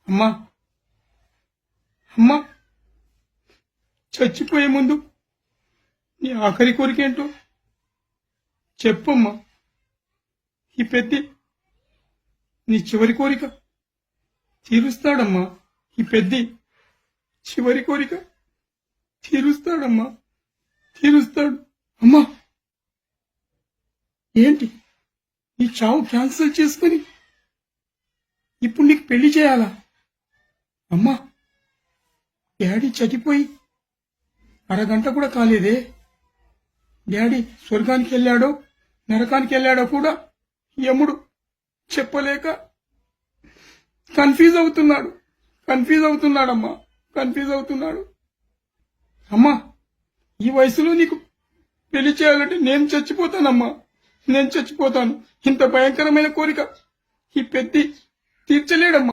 అమ్మా అమ్మా చచ్చిపోయే ముందు నీ ఆఖరి కోరికేంటో చెప్పమ్మా. ఈ పెద్ద నీ చివరి కోరిక తీరుస్తాడమ్మా. ఈ పెద్ద చివరి కోరిక తీరుస్తాడమ్మా, తీరుస్తాడు. అమ్మా ఏంటి నీ చావు క్యాన్సిల్ చేసుకుని ఇప్పుడు నీకు పెళ్లి చేయాలా? అమ్మా డాడీ చనిపోయి అరగంట కూడా కాలేదే. డాడీ స్వర్గానికి వెళ్ళాడో నరకానికి వెళ్ళాడో కూడా యముడు చెప్పలేక కన్ఫ్యూజ్ అవుతున్నాడమ్మా, కన్ఫ్యూజ్ అవుతున్నాడు. అమ్మా ఈ వయసులో నీకు పెళ్లి చేయాలంటే నేను చచ్చిపోతానమ్మా, నేను చచ్చిపోతాను. ఇంత భయంకరమైన కోరిక ఈ పెద్ద తీర్చలేడమ్మా.